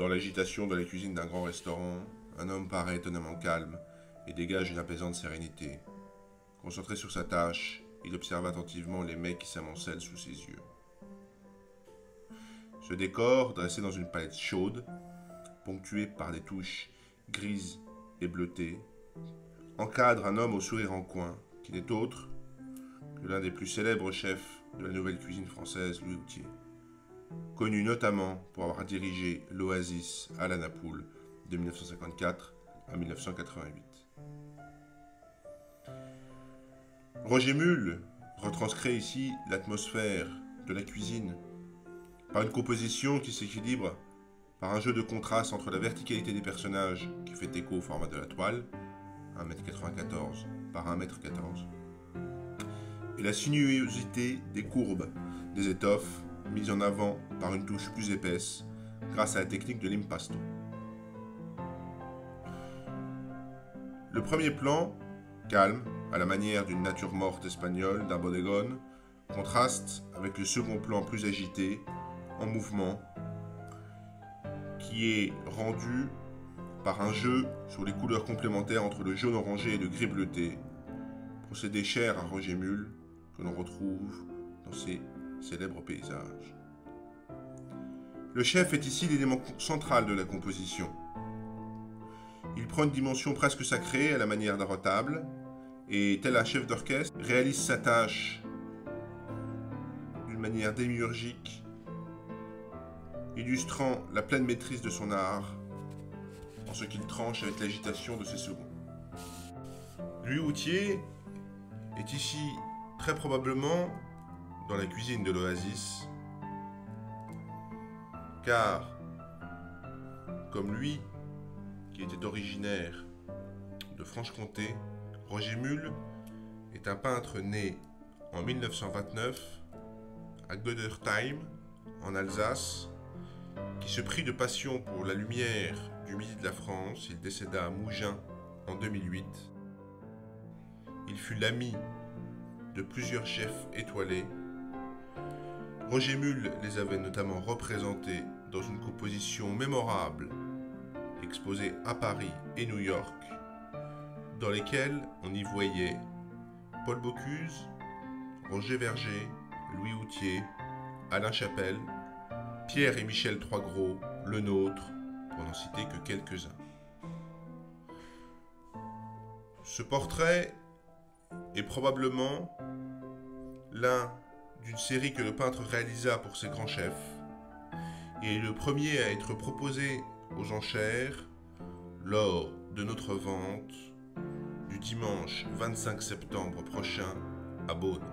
Dans l'agitation de la cuisine d'un grand restaurant, un homme paraît étonnamment calme et dégage une apaisante sérénité. Concentré sur sa tâche, il observe attentivement les mets qui s'amoncellent sous ses yeux. Ce décor, dressé dans une palette chaude, ponctué par des touches grises et bleutées, encadre un homme au sourire en coin, qui n'est autre que l'un des plus célèbres chefs de la nouvelle cuisine française, Louis Houtier, connu notamment pour avoir dirigé l'Oasis à la Napoule de 1954 à 1988. Roger Mull retranscrit ici l'atmosphère de la cuisine par une composition qui s'équilibre par un jeu de contraste entre la verticalité des personnages qui fait écho au format de la toile, 1,94 m par 1,14 m, et la sinuosité des courbes des étoffes mises en avant par une touche plus épaisse grâce à la technique de l'impasto. Le premier plan, calme, à la manière d'une nature morte espagnole d'un bodegón, contraste avec le second plan plus agité, en mouvement, qui est rendu par un jeu sur les couleurs complémentaires entre le jaune orangé et le gris bleuté, procédé cher à Roger Mull, que l'on retrouve dans ses célèbres paysages. Le chef est ici l'élément central de la composition. Il prend une dimension presque sacrée à la manière d'un retable, et tel un chef d'orchestre, réalise sa tâche d'une manière démiurgique, illustrant la pleine maîtrise de son art, en ce qu'il tranche avec l'agitation de ses seconds. Louis Houtier est ici très probablement dans la cuisine de l'Oasis, car, comme lui, qui était originaire de Franche-Comté, Roger Mull est un peintre né en 1929 à Göddersheim, en Alsace, qui se prit de passion pour la lumière du midi de la France. Il décéda à Mougins en 2008. Il fut l'ami de plusieurs chefs étoilés. Roger Mull les avait notamment représentés dans une composition mémorable exposée à Paris et New York, dans lesquelles on y voyait Paul Bocuse, Roger Verger, Louis Houtier, Alain Chapelle, Pierre et Michel Troisgros, Le Nôtre, pour n'en citer que quelques-uns. Ce portrait est probablement l'un d'une série que le peintre réalisa pour ses grands chefs et est le premier à être proposé aux enchères lors de notre vente du dimanche 25 septembre prochain à Beaune.